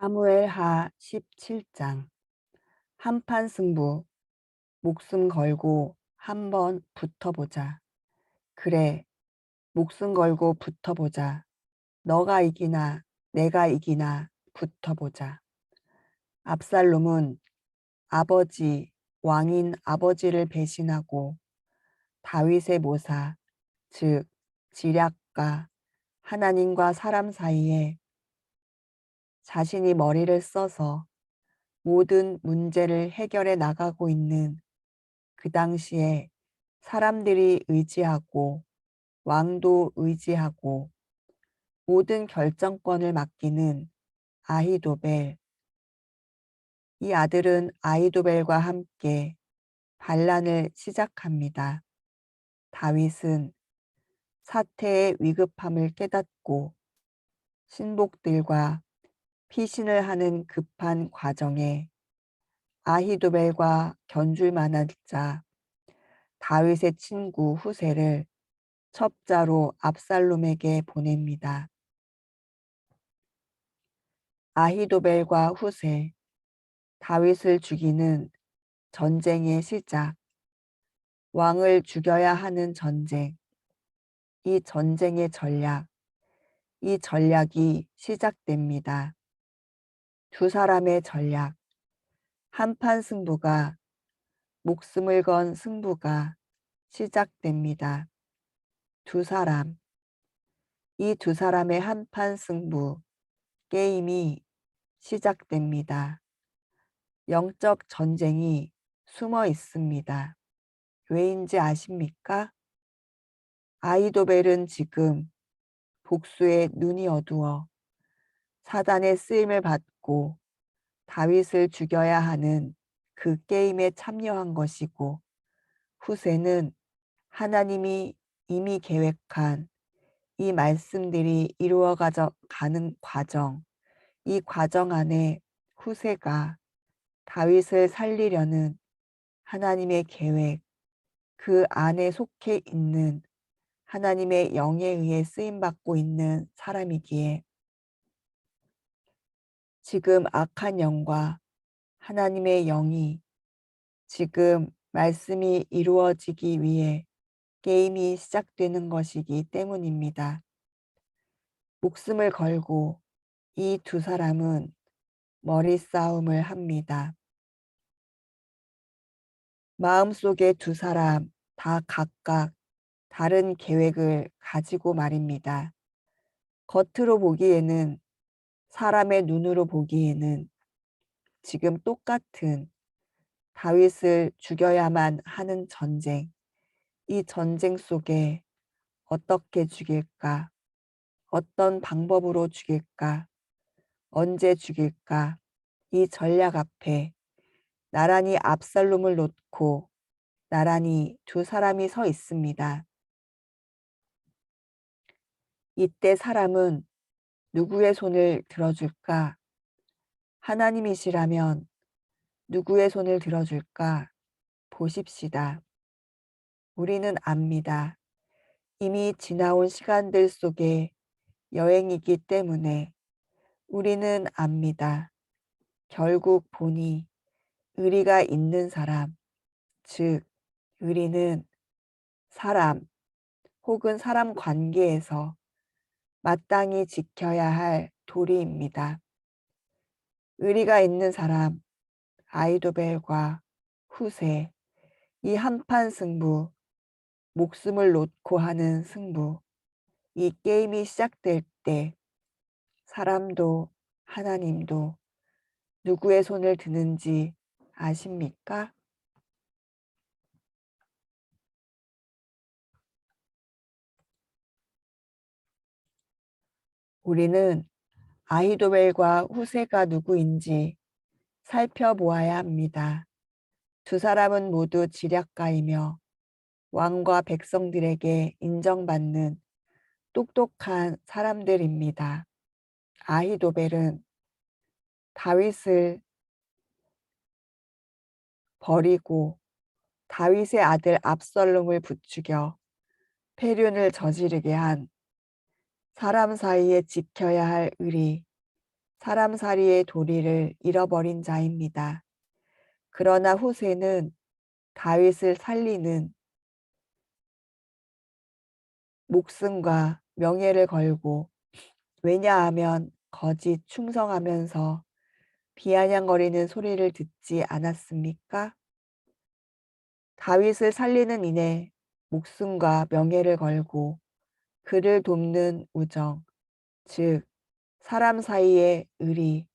사무엘하 17장. 한판 승부. 목숨 걸고 한번 붙어보자. 그래, 목숨 걸고 붙어보자. 너가 이기나 내가 이기나 붙어보자. 압살롬은 아버지, 왕인 아버지를 배신하고 다윗의 모사, 즉 지략가 하나님과 사람 사이에 자신이 머리를 써서 모든 문제를 해결해 나가고 있는 그 당시에 사람들이 의지하고 왕도 의지하고 모든 결정권을 맡기는 아히도벨. 이 아들은 아히도벨과 함께 반란을 시작합니다. 다윗은 사태의 위급함을 깨닫고 신복들과 피신을 하는 급한 과정에 아히도벨과 견줄 만한 자 다윗의 친구 후세를 첩자로 압살롬에게 보냅니다. 아히도벨과 후세, 다윗을 죽이는 전쟁의 시작, 왕을 죽여야 하는 전쟁, 이 전쟁의 전략, 이 전략이 시작됩니다. 두 사람의 전략, 한판 승부가, 목숨을 건 승부가 시작됩니다. 두 사람, 이 두 사람의 한판 승부, 게임이 시작됩니다. 영적 전쟁이 숨어 있습니다. 왜인지 아십니까? 아히도벨은 지금 복수의 눈이 어두워 사단의 쓰임을 받고 다윗을 죽여야 하는 그 게임에 참여한 것이고, 후세는 하나님이 이미 계획한 이 말씀들이 가는 과정, 이 과정 안에 후세가 다윗을 살리려는 하나님의 계획, 그 안에 속해 있는 하나님의 영에 의해 쓰임받고 있는 사람이기에 지금 악한 영과 하나님의 영이 지금 말씀이 이루어지기 위해 게임이 시작되는 것이기 때문입니다. 목숨을 걸고 이 두 사람은 머리 싸움을 합니다. 마음속에 두 사람 다 각각 다른 계획을 가지고 말입니다. 겉으로 보기에는, 사람의 눈으로 보기에는 지금 똑같은 다윗을 죽여야만 하는 전쟁, 이 전쟁 속에 어떻게 죽일까, 어떤 방법으로 죽일까, 언제 죽일까, 이 전략 앞에 나란히 압살롬을 놓고 나란히 두 사람이 서 있습니다. 이때 사람은 누구의 손을 들어줄까? 하나님이시라면 누구의 손을 들어줄까? 보십시다. 우리는 압니다. 이미 지나온 시간들 속에 여행이기 때문에 우리는 압니다. 결국 보니 의리가 있는 사람, 즉 의리는 사람 혹은 사람 관계에서 마땅히 지켜야 할 도리입니다. 의리가 있는 사람, 아히도벨과 후세, 이 한판 승부, 목숨을 놓고 하는 승부, 이 게임이 시작될 때 사람도 하나님도 누구의 손을 드는지 아십니까? 우리는 아히도벨과 후세가 누구인지 살펴보아야 합니다. 두 사람은 모두 지략가이며 왕과 백성들에게 인정받는 똑똑한 사람들입니다. 아히도벨은 다윗을 버리고 다윗의 아들 압살롬을 부추겨 패륜을 저지르게 한 사람 사이에 지켜야 할 의리, 사람살이의 도리를 잃어버린 자입니다. 그러나 후세는 다윗을 살리는 목숨과 명예를 걸고, 왜냐하면 거짓 충성하면서 비아냥거리는 소리를 듣지 않았습니까? 다윗을 살리는 이내 목숨과 명예를 걸고 그를 돕는 우정, 즉 사람 사이의 의리,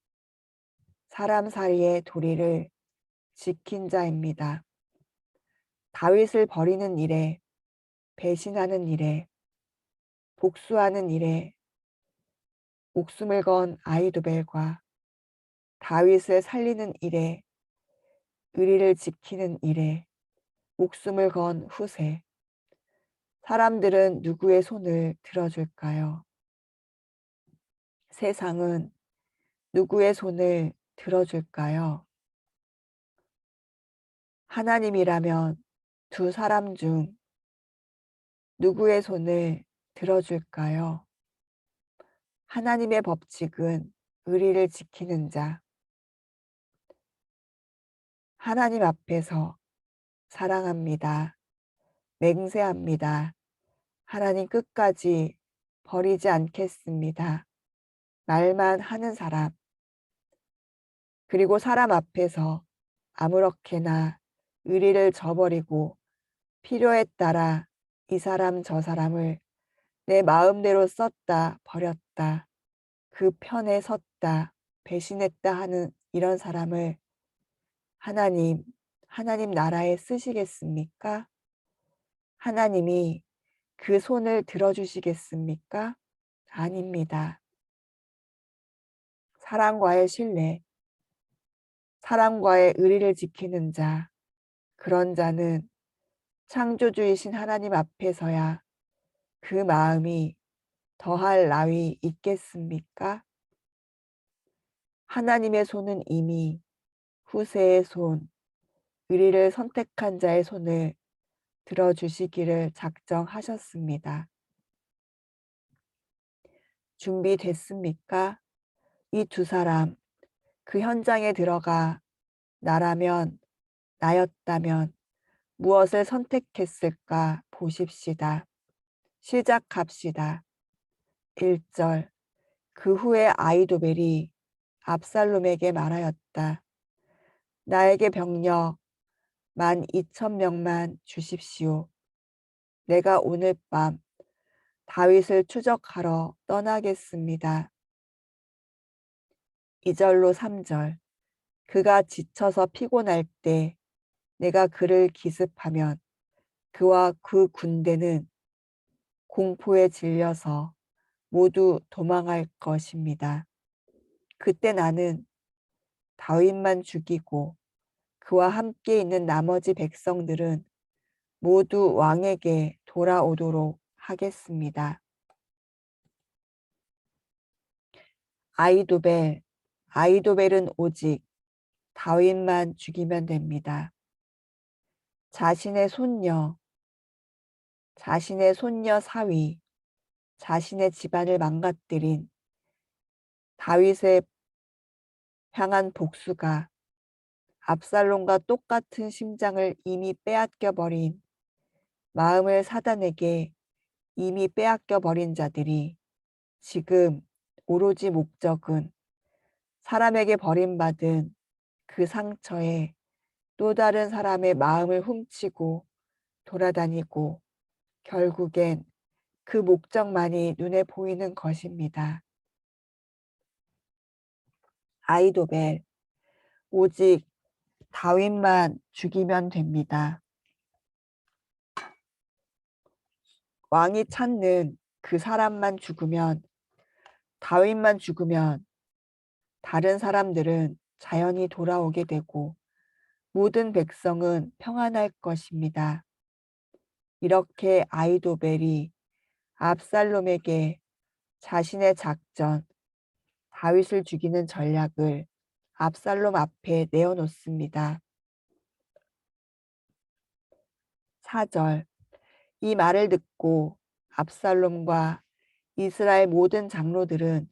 사람 사이의 도리를 지킨 자입니다. 다윗을 버리는 일에, 배신하는 일에, 복수하는 일에 목숨을 건 아히도벨과 다윗을 살리는 일에, 의리를 지키는 일에 목숨을 건 후세, 사람들은 누구의 손을 들어줄까요? 세상은 누구의 손을 들어줄까요? 하나님이라면 두 사람 중 누구의 손을 들어줄까요? 하나님의 법칙은 의리를 지키는 자, 하나님 앞에서 사랑합니다. 맹세합니다. 하나님 끝까지 버리지 않겠습니다. 말만 하는 사람, 그리고 사람 앞에서 아무렇게나 의리를 저버리고 필요에 따라 이 사람 저 사람을 내 마음대로 썼다 버렸다, 그 편에 섰다 배신했다 하는 이런 사람을 하나님 나라에 쓰시겠습니까? 하나님이 그 손을 들어주시겠습니까? 아닙니다. 사랑과의 신뢰, 사랑과의 의리를 지키는 자, 그런 자는 창조주이신 하나님 앞에서야 그 마음이 더할 나위 있겠습니까? 하나님의 손은 이미 후세의 손, 의리를 선택한 자의 손을 들어주시기를 작정하셨습니다. 준비됐습니까? 이 두 사람, 그 현장에 들어가 나였다면 무엇을 선택했을까 보십시다. 시작합시다. 1절. 그 후에 아히도벨이 압살롬에게 말하였다. 나에게 병력 12,000명만 주십시오. 내가 오늘 밤 다윗을 추적하러 떠나겠습니다. 2절로 3절. 그가 지쳐서 피곤할 때 내가 그를 기습하면 그와 그 군대는 공포에 질려서 모두 도망할 것입니다. 그때 나는 다윗만 죽이고 그와 함께 있는 나머지 백성들은 모두 왕에게 돌아오도록 하겠습니다. 아히도벨은 오직 다윗만 죽이면 됩니다. 자신의 손녀 사위, 자신의 집안을 망가뜨린 다윗의 향한 복수가 압살롬과 똑같은 심장을 이미 빼앗겨 버린, 마음을 사단에게 이미 빼앗겨 버린 자들이 지금 오로지 목적은 사람에게 버림받은 그 상처에 또 다른 사람의 마음을 훔치고 돌아다니고 결국엔 그 목적만이 눈에 보이는 것입니다. 아히도벨, 오직 다윗만 죽이면 됩니다. 왕이 찾는 그 사람만 죽으면, 다윗만 죽으면 다른 사람들은 자연히 돌아오게 되고 모든 백성은 평안할 것입니다. 이렇게 아히도벨이 압살롬에게 자신의 작전, 다윗을 죽이는 전략을 압살롬 앞에 내어놓습니다. 4절. 이 말을 듣고 압살롬과 이스라엘 모든 장로들은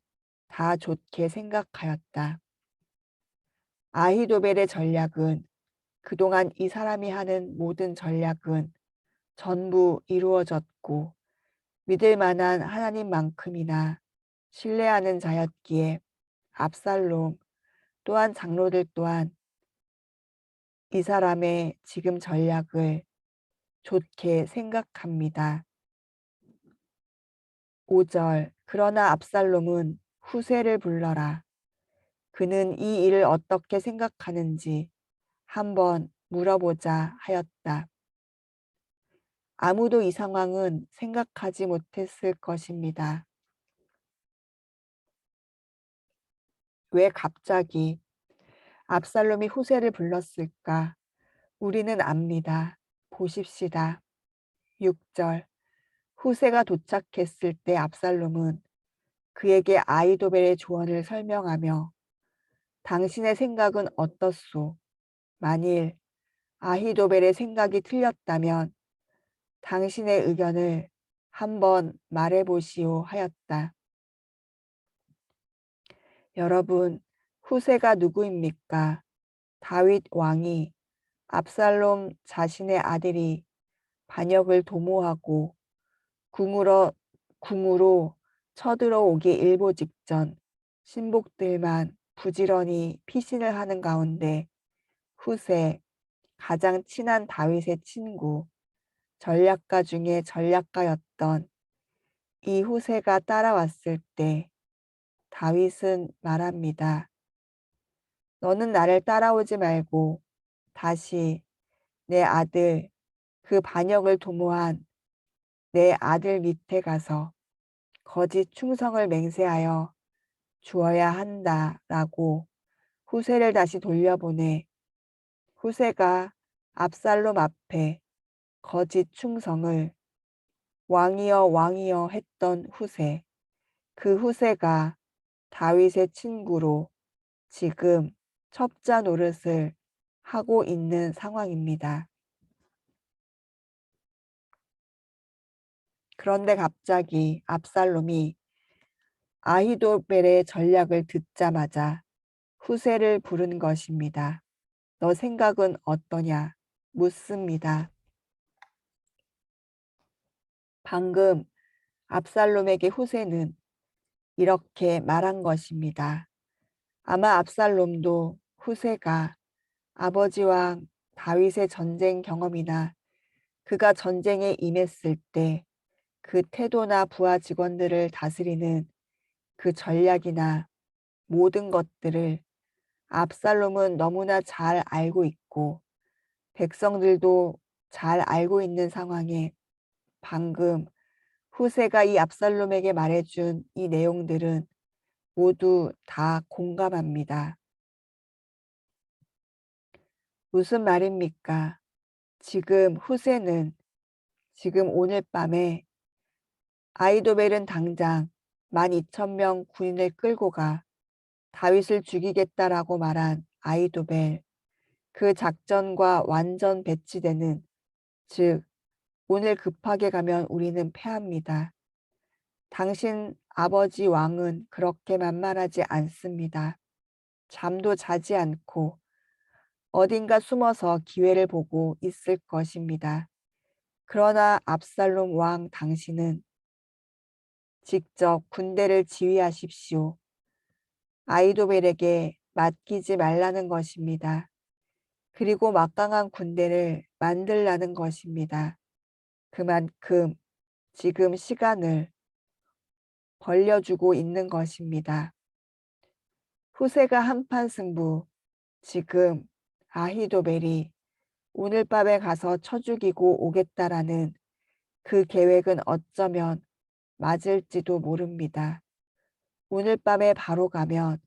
다 좋게 생각하였다. 아히도벨의 전략은 그동안 이 사람이 하는 모든 전략은 전부 이루어졌고 믿을 만한 하나님만큼이나 신뢰하는 자였기에 압살롬 또한 장로들 또한 이 사람의 지금 전략을 좋게 생각합니다. 5절 그러나 압살롬은 후세를 불러라. 그는 이 일을 어떻게 생각하는지 한번 물어보자 하였다. 아무도 이 상황은 생각하지 못했을 것입니다. 왜 갑자기 압살롬이 후세를 불렀을까? 우리는 압니다. 보십시다. 6절 후세가 도착했을 때 압살롬은 그에게 아히도벨의 조언을 설명하며 당신의 생각은 어떻소? 만일 아히도벨의 생각이 틀렸다면 당신의 의견을 한번 말해보시오 하였다. 여러분, 후세가 누구입니까? 다윗 왕이 압살롬 자신의 아들이 반역을 도모하고 궁으로 쳐들어오기 일보 직전 신복들만 부지런히 피신을 하는 가운데 후세, 가장 친한 다윗의 친구, 전략가 중에 전략가였던 이 후세가 따라왔을 때 다윗은 말합니다. 너는 나를 따라오지 말고 다시 내 아들, 그 반역을 도모한 내 아들 밑에 가서 거짓 충성을 맹세하여 주어야 한다라고 후세를 다시 돌려보내 후세가 압살롬 앞에 거짓 충성을 왕이여 왕이여 했던 후세, 그 후세가 다윗의 친구로 지금 첩자 노릇을 하고 있는 상황입니다. 그런데 갑자기 압살롬이 아히도벨의 전략을 듣자마자 후세를 부른 것입니다. 너 생각은 어떠냐? 묻습니다. 방금 압살롬에게 후세는 이렇게 말한 것입니다. 아마 압살롬도 후세가 아버지 왕 다윗의 전쟁 경험이나 그가 전쟁에 임했을 때 그 태도나 부하 직원들을 다스리는 그 전략이나 모든 것들을 압살롬은 너무나 잘 알고 있고 백성들도 잘 알고 있는 상황에 방금 후세가 이 압살롬에게 말해준 이 내용들은 모두 다 공감합니다. 무슨 말입니까? 지금 후세는 지금 오늘 밤에 아히도벨은 당장 12,000명 군인을 끌고 가 다윗을 죽이겠다라고 말한 아히도벨, 그 작전과 완전 배치되는, 즉 오늘 급하게 가면 우리는 패합니다. 당신 아버지 왕은 그렇게 만만하지 않습니다. 잠도 자지 않고 어딘가 숨어서 기회를 보고 있을 것입니다. 그러나 압살롬 왕 당신은 직접 군대를 지휘하십시오. 아히도벨에게 맡기지 말라는 것입니다. 그리고 막강한 군대를 만들라는 것입니다. 그만큼 지금 시간을 벌려주고 있는 것입니다. 후세가 한판 승부, 지금 아히도벨이 오늘 밤에 가서 쳐 죽이고 오겠다라는 그 계획은 어쩌면 맞을지도 모릅니다. 오늘 밤에 바로 가면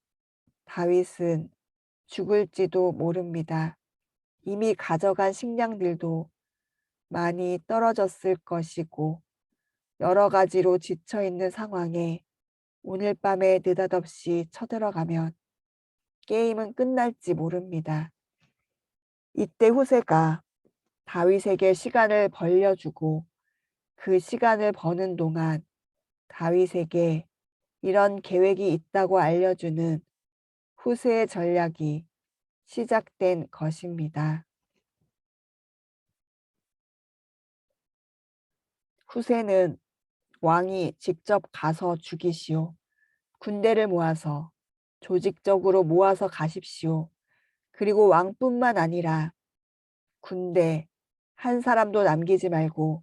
다윗은 죽을지도 모릅니다. 이미 가져간 식량들도 많이 떨어졌을 것이고 여러 가지로 지쳐있는 상황에 오늘 밤에 느닷없이 쳐들어가면 게임은 끝날지 모릅니다. 이때 후세가 다윗에게 시간을 벌려주고 그 시간을 버는 동안 다윗에게 이런 계획이 있다고 알려주는 후세의 전략이 시작된 것입니다. 후세는 왕이 직접 가서 죽이시오. 군대를 모아서 조직적으로 모아서 가십시오. 그리고 왕뿐만 아니라 군대 한 사람도 남기지 말고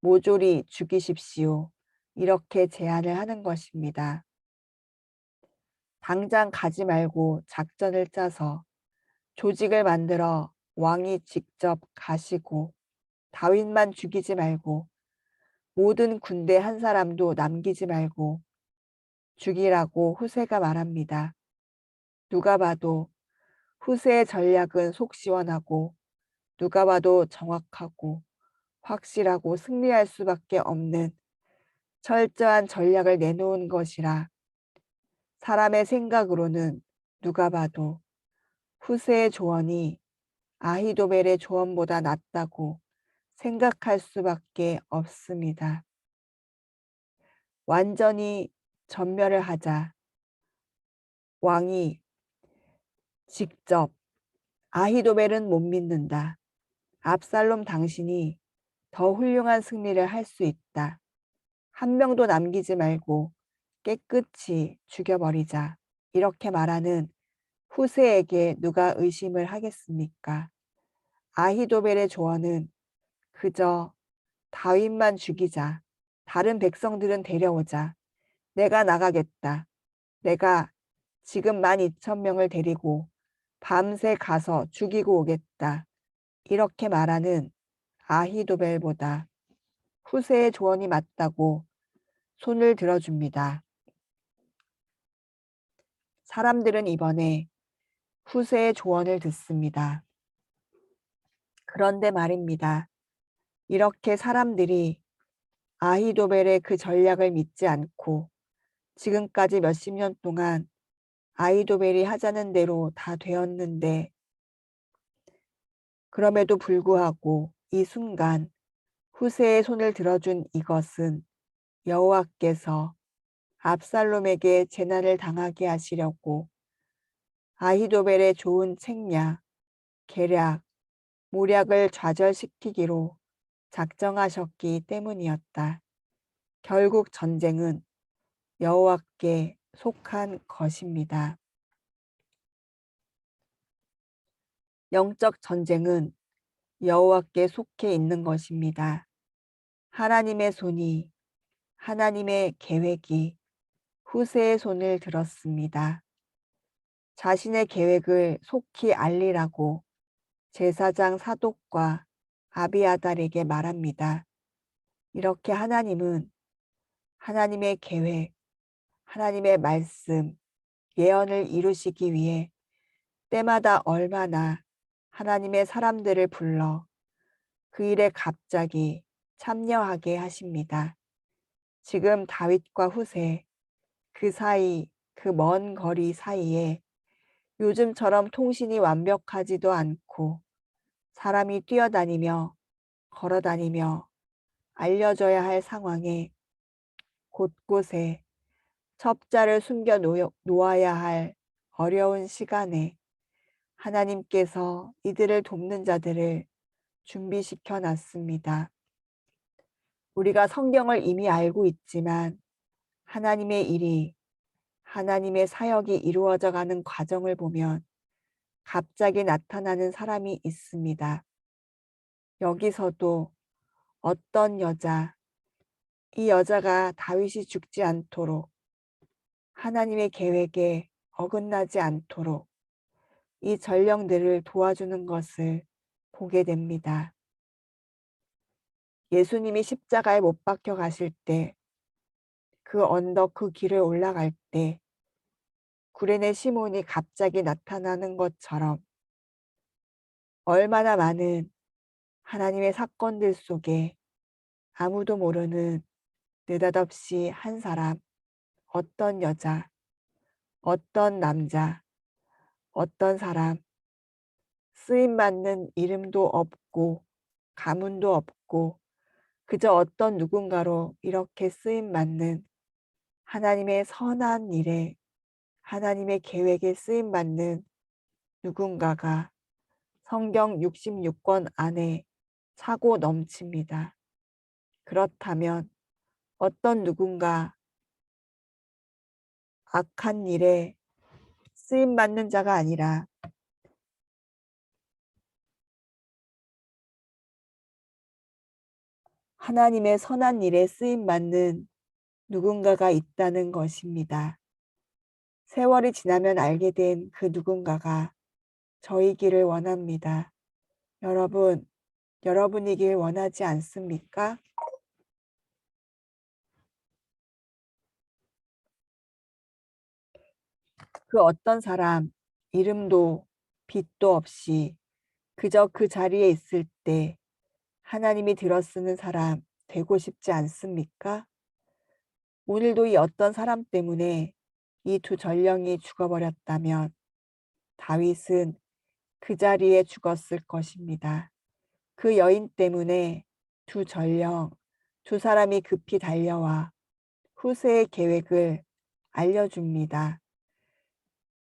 모조리 죽이십시오. 이렇게 제안을 하는 것입니다. 당장 가지 말고 작전을 짜서 조직을 만들어 왕이 직접 가시고 다윗만 죽이지 말고 모든 군대 한 사람도 남기지 말고 죽이라고 후세가 말합니다. 누가 봐도 후세의 전략은 속 시원하고 누가 봐도 정확하고 확실하고 승리할 수밖에 없는 철저한 전략을 내놓은 것이라 사람의 생각으로는 누가 봐도 후세의 조언이 아히도벨의 조언보다 낫다고 생각할 수밖에 없습니다. 완전히 전멸을 하자 왕이 직접 아히도벨은 못 믿는다. 압살롬 당신이 더 훌륭한 승리를 할 수 있다. 한 명도 남기지 말고 깨끗이 죽여버리자. 이렇게 말하는 후세에게 누가 의심을 하겠습니까? 아히도벨의 조언은 그저 다윗만 죽이자. 다른 백성들은 데려오자. 내가 나가겠다. 내가 지금 12,000명을 데리고 밤새 가서 죽이고 오겠다. 이렇게 말하는 아히도벨보다 후세의 조언이 맞다고 손을 들어줍니다. 사람들은 이번에 후세의 조언을 듣습니다. 그런데 말입니다. 이렇게 사람들이 아히도벨의 그 전략을 믿지 않고 지금까지 몇십 년 동안 아히도벨이 하자는 대로 다 되었는데 그럼에도 불구하고 이 순간 후세의 손을 들어준 이것은 여호와께서 압살롬에게 재난을 당하게 하시려고 아히도벨의 좋은 책략, 계략, 모략을 좌절시키기로 작정하셨기 때문이었다. 결국 전쟁은 여호와께 속한 것입니다. 영적 전쟁은 여호와께 속해 있는 것입니다. 하나님의 손이, 하나님의 계획이 후세의 손을 들었습니다. 자신의 계획을 속히 알리라고 제사장 사독과 아비아달에게 말합니다. 이렇게 하나님은 하나님의 계획, 하나님의 말씀, 예언을 이루시기 위해 때마다 얼마나 하나님의 사람들을 불러 그 일에 갑자기 참여하게 하십니다. 지금 다윗과 후세, 그 사이, 그 먼 거리 사이에 요즘처럼 통신이 완벽하지도 않고 사람이 뛰어다니며 걸어다니며 알려져야 할 상황에 곳곳에 첩자를 숨겨 놓아야 할 어려운 시간에 하나님께서 이들을 돕는 자들을 준비시켜 놨습니다. 우리가 성경을 이미 알고 있지만 하나님의 일이, 하나님의 사역이 이루어져 가는 과정을 보면 갑자기 나타나는 사람이 있습니다. 여기서도 어떤 여자, 이 여자가 다윗이 죽지 않도록 하나님의 계획에 어긋나지 않도록 이 전령들을 도와주는 것을 보게 됩니다. 예수님이 십자가에 못 박혀 가실 때 그 언덕 그 길을 올라갈 때 구레네 시몬이 갑자기 나타나는 것처럼 얼마나 많은 하나님의 사건들 속에 아무도 모르는 느닷없이 한 사람, 어떤 여자, 어떤 남자, 어떤 사람, 쓰임받는 이름도 없고 가문도 없고 그저 어떤 누군가로 이렇게 쓰임받는 하나님의 선한 일에, 하나님의 계획에 쓰임받는 누군가가 성경 66권 안에 차고 넘칩니다. 그렇다면 어떤 누군가 악한 일에 쓰임받는 자가 아니라 하나님의 선한 일에 쓰임받는 누군가가 있다는 것입니다. 세월이 지나면 알게 된 그 누군가가 저이기를 원합니다. 여러분이길 원하지 않습니까? 그 어떤 사람, 이름도 빛도 없이 그저 그 자리에 있을 때 하나님이 들어쓰는 사람 되고 싶지 않습니까? 오늘도 이 어떤 사람 때문에 이 두 전령이 죽어버렸다면 다윗은 그 자리에 죽었을 것입니다. 그 여인 때문에 두 전령, 두 사람이 급히 달려와 후세의 계획을 알려줍니다.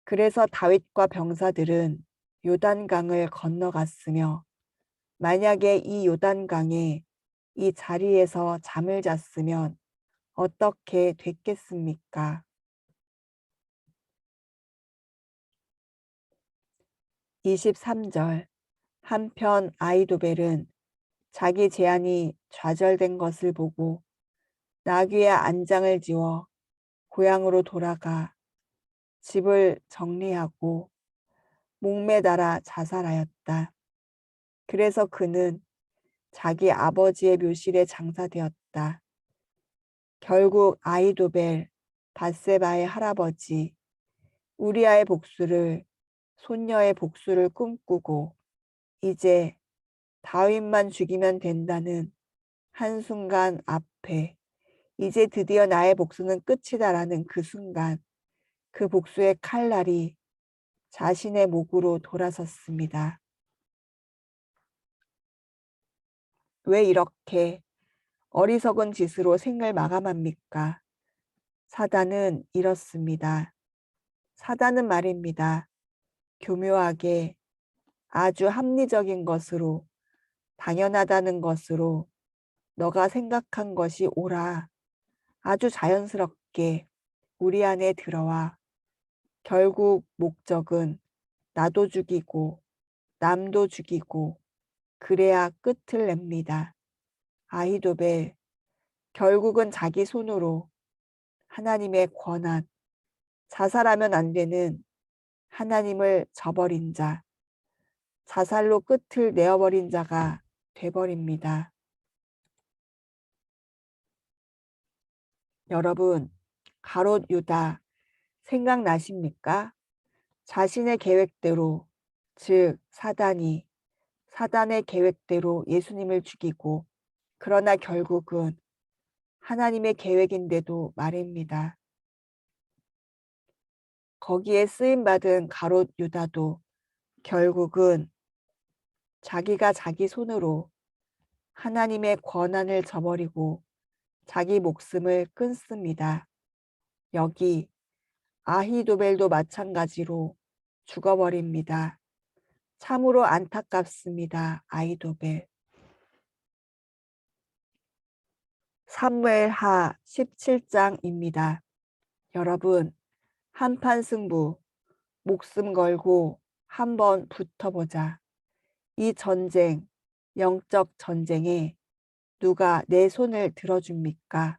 그래서 다윗과 병사들은 요단강을 건너갔으며 만약에 이 요단강에 이 자리에서 잠을 잤으면 어떻게 됐겠습니까? 23절 한편 아이도벨은 자기 제안이 좌절된 것을 보고 나귀의 안장을 지워 고향으로 돌아가 집을 정리하고 목매달아 자살하였다. 그래서 그는 자기 아버지의 묘실에 장사되었다. 결국 아이도벨, 밧세바의 할아버지, 우리아의 복수를, 손녀의 복수를 꿈꾸고 이제 다윗만 죽이면 된다는 한순간 앞에 이제 드디어 나의 복수는 끝이다라는 그 순간 그 복수의 칼날이 자신의 목으로 돌아섰습니다. 왜 이렇게 어리석은 짓으로 생을 마감합니까? 사단은 이렇습니다. 사단은 말입니다. 교묘하게 아주 합리적인 것으로 당연하다는 것으로 너가 생각한 것이 옳아 아주 자연스럽게 우리 안에 들어와 결국 목적은 나도 죽이고 남도 죽이고 그래야 끝을 냅니다. 아히도벨 결국은 자기 손으로 하나님의 권한, 자살하면 안 되는 하나님을 저버린 자, 자살로 끝을 내어버린 자가 돼버립니다. 여러분, 가롯 유다 생각나십니까? 자신의 계획대로, 즉 사단의 계획대로 예수님을 죽이고 그러나 결국은 하나님의 계획인데도 말입니다. 거기에 쓰임받은 가롯 유다도 결국은 자기가 자기 손으로 하나님의 권한을 저버리고 자기 목숨을 끊습니다. 여기 아히도벨도 마찬가지로 죽어버립니다. 참으로 안타깝습니다. 아히도벨. 사무엘하 17장입니다. 여러분, 한판 승부, 목숨 걸고 한번 붙어보자. 이 전쟁, 영적 전쟁에 누가 내 손을 들어줍니까?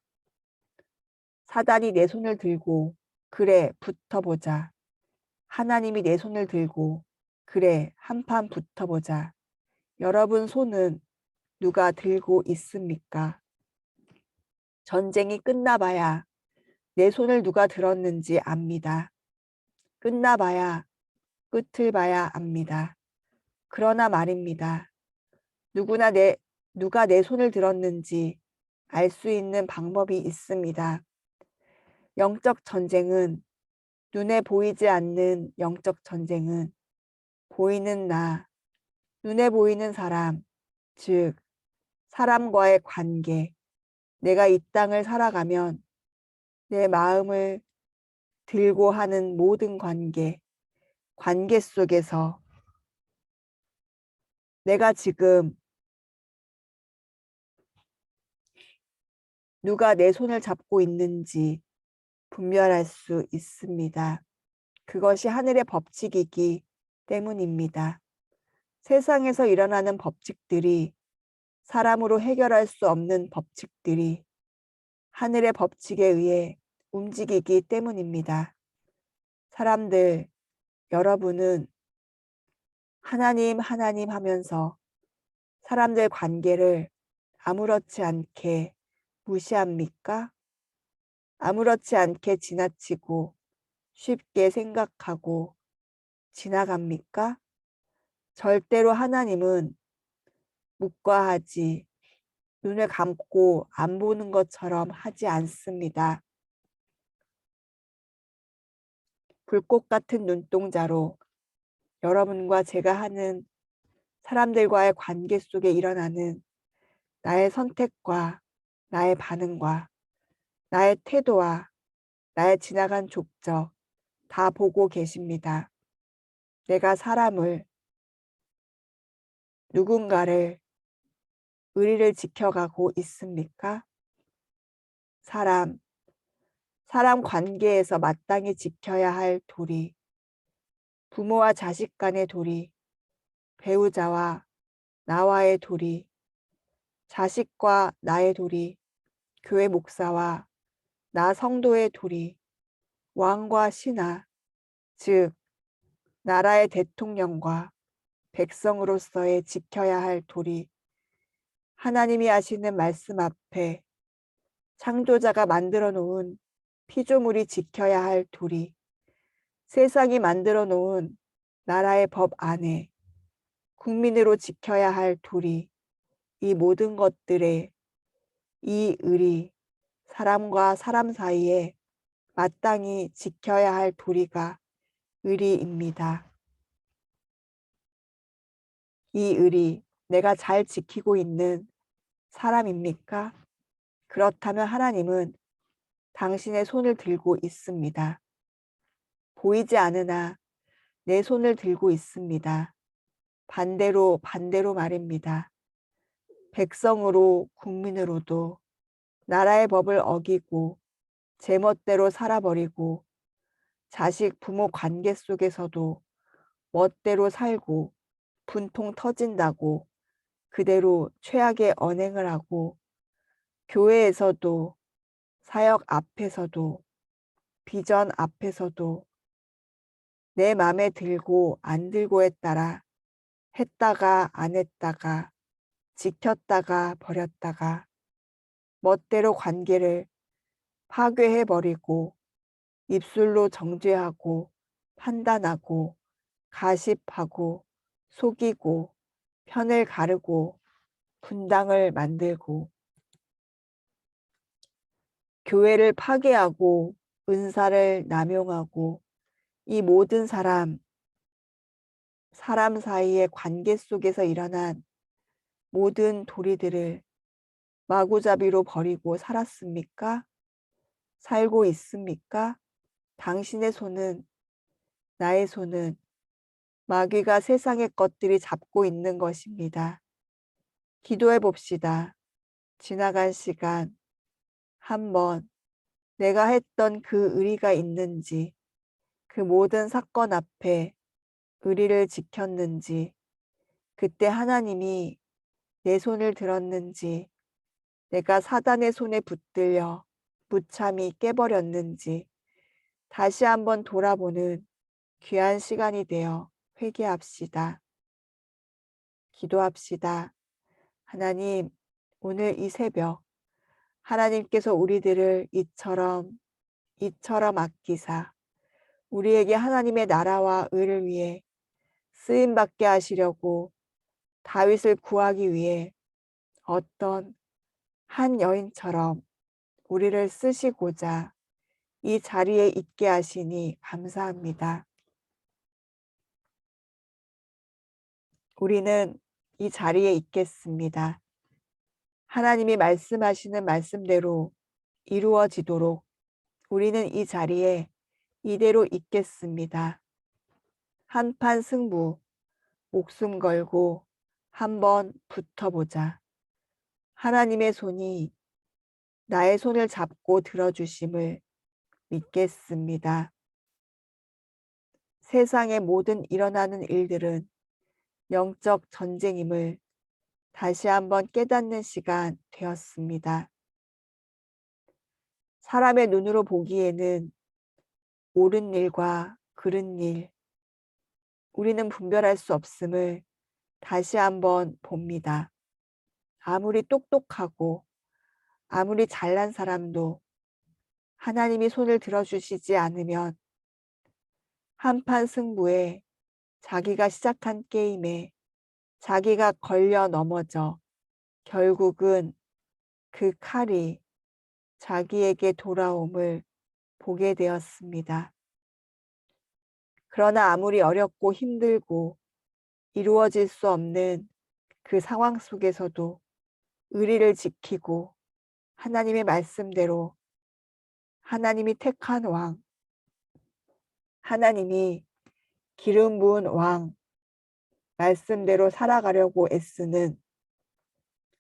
사단이 내 손을 들고 그래 붙어보자. 하나님이 내 손을 들고 그래 한판 붙어보자. 여러분 손은 누가 들고 있습니까? 전쟁이 끝나봐야 내 손을 누가 들었는지 압니다. 끝나봐야 끝을 봐야 압니다. 그러나 말입니다. 누가 내 손을 들었는지 알 수 있는 방법이 있습니다. 영적 전쟁은 눈에 보이지 않는 영적 전쟁은 보이는 눈에 보이는 사람, 즉 사람과의 관계, 내가 이 땅을 살아가면 내 마음을 들고 하는 모든 관계 속에서 내가 지금 누가 내 손을 잡고 있는지 분별할 수 있습니다. 그것이 하늘의 법칙이기 때문입니다. 세상에서 일어나는 법칙들이 사람으로 해결할 수 없는 법칙들이 하늘의 법칙에 의해 움직이기 때문입니다. 사람들, 여러분은 하나님, 하나님 하면서 사람들 관계를 아무렇지 않게 무시합니까? 아무렇지 않게 지나치고 쉽게 생각하고 지나갑니까? 절대로 하나님은 묵과하지, 눈을 감고 안 보는 것처럼 하지 않습니다. 불꽃 같은 눈동자로 여러분과 제가 하는 사람들과의 관계 속에 일어나는 나의 선택과 나의 반응과 나의 태도와 나의 지나간 족적 다 보고 계십니다. 내가 누군가를 의리를 지켜가고 있습니까? 사람 관계에서 마땅히 지켜야 할 도리, 부모와 자식 간의 도리, 배우자와 나와의 도리, 자식과 나의 도리, 교회 목사와 나 성도의 도리, 왕과 신하, 즉 나라의 대통령과 백성으로서의 지켜야 할 도리, 하나님이 하시는 말씀 앞에 창조자가 만들어 놓은 피조물이 지켜야 할 도리, 세상이 만들어 놓은 나라의 법 안에 국민으로 지켜야 할 도리, 이 모든 것들의 이 의리, 사람과 사람 사이에 마땅히 지켜야 할 도리가 의리입니다. 이 의리, 내가 잘 지키고 있는 사람입니까? 그렇다면 하나님은 당신의 손을 들고 있습니다. 보이지 않으나 내 손을 들고 있습니다. 반대로 말입니다. 백성으로 국민으로도 나라의 법을 어기고 제멋대로 살아버리고 자식 부모 관계 속에서도 멋대로 살고 분통 터진다고 그대로 최악의 언행을 하고 교회에서도 사역 앞에서도 비전 앞에서도 내 맘에 들고 안 들고에 따라 했다가 안 했다가 지켰다가 버렸다가 멋대로 관계를 파괴해버리고 입술로 정죄하고 판단하고 가십하고 속이고 편을 가르고 분당을 만들고 교회를 파괴하고 은사를 남용하고 이 모든 사람 사이의 관계 속에서 일어난 모든 도리들을 마구잡이로 버리고 살았습니까? 살고 있습니까? 당신의 손은, 나의 손은 마귀가 세상의 것들이 잡고 있는 것입니다. 기도해 봅시다. 지나간 시간 한번 내가 했던 그 의리가 있는지, 그 모든 사건 앞에 의리를 지켰는지, 그때 하나님이 내 손을 들었는지, 내가 사단의 손에 붙들려 무참히 깨버렸는지 다시 한번 돌아보는 귀한 시간이 되어 회개합시다. 기도합시다. 하나님, 오늘 이 새벽 하나님께서 우리들을 이처럼 아끼사 우리에게 하나님의 나라와 의를 위해 쓰임받게 하시려고 다윗을 구하기 위해 어떤 한 여인처럼 우리를 쓰시고자 이 자리에 있게 하시니 감사합니다. 우리는 이 자리에 있겠습니다. 하나님이 말씀하시는 말씀대로 이루어지도록 우리는 이 자리에 이대로 있겠습니다. 한판 승부, 목숨 걸고 한번 붙어보자. 하나님의 손이 나의 손을 잡고 들어주심을 믿겠습니다. 세상의 모든 일어나는 일들은 영적 전쟁임을 다시 한번 깨닫는 시간 되었습니다. 사람의 눈으로 보기에는 옳은 일과 그른 일, 우리는 분별할 수 없음을 다시 한번 봅니다. 아무리 똑똑하고 아무리 잘난 사람도 하나님이 손을 들어주시지 않으면 한판 승부에 자기가 시작한 게임에 자기가 걸려 넘어져 결국은 그 칼이 자기에게 돌아옴을 보게 되었습니다. 그러나 아무리 어렵고 힘들고 이루어질 수 없는 그 상황 속에서도 의리를 지키고 하나님의 말씀대로 하나님이 택한 왕, 하나님이 기름 부은 왕, 말씀대로 살아가려고 애쓰는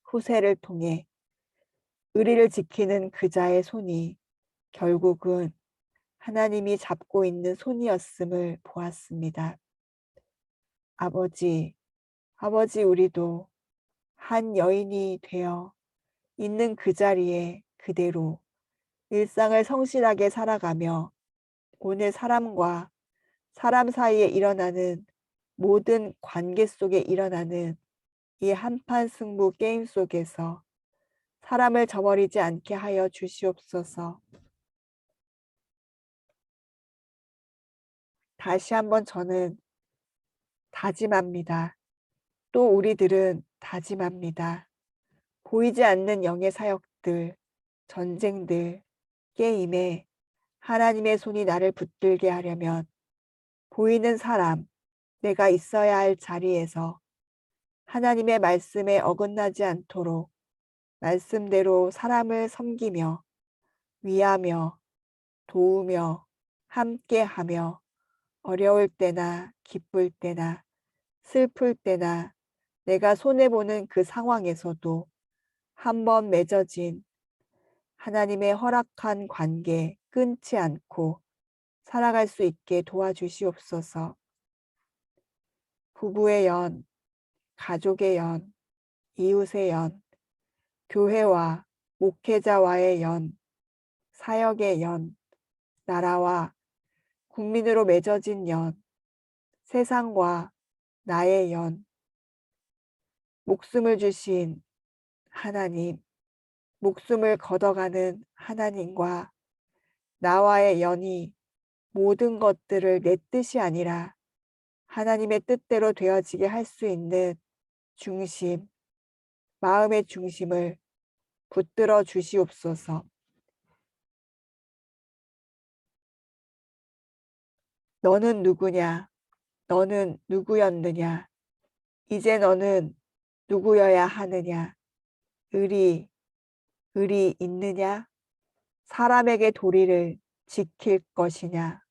후세를 통해 의리를 지키는 그자의 손이 결국은 하나님이 잡고 있는 손이었음을 보았습니다. 아버지, 우리도 한 여인이 되어 있는 그 자리에 그대로 일상을 성실하게 살아가며 오늘 사람과 사람 사이에 일어나는 모든 관계 속에 일어나는 이 한판 승부 게임 속에서 사람을 저버리지 않게 하여 주시옵소서. 다시 한번 저는 다짐합니다. 또 우리들은 다짐합니다. 보이지 않는 영의 사역들, 전쟁들, 게임에 하나님의 손이 나를 붙들게 하려면 보이는 사람, 내가 있어야 할 자리에서 하나님의 말씀에 어긋나지 않도록 말씀대로 사람을 섬기며 위하며 도우며 함께하며 어려울 때나 기쁠 때나 슬플 때나 내가 손해보는 그 상황에서도 한번 맺어진 하나님의 허락한 관계 끊지 않고 살아갈 수 있게 도와주시옵소서. 부부의 연, 가족의 연, 이웃의 연, 교회와 목회자와의 연, 사역의 연, 나라와 국민으로 맺어진 연, 세상과 나의 연, 목숨을 주신 하나님, 목숨을 걷어가는 하나님과 나와의 연이 모든 것들을 내 뜻이 아니라 하나님의 뜻대로 되어지게 할 수 있는 중심, 마음의 중심을 붙들어 주시옵소서. 너는 누구냐? 너는 누구였느냐? 이제 너는 누구여야 하느냐? 의리 있느냐? 사람에게 도리를 지킬 것이냐?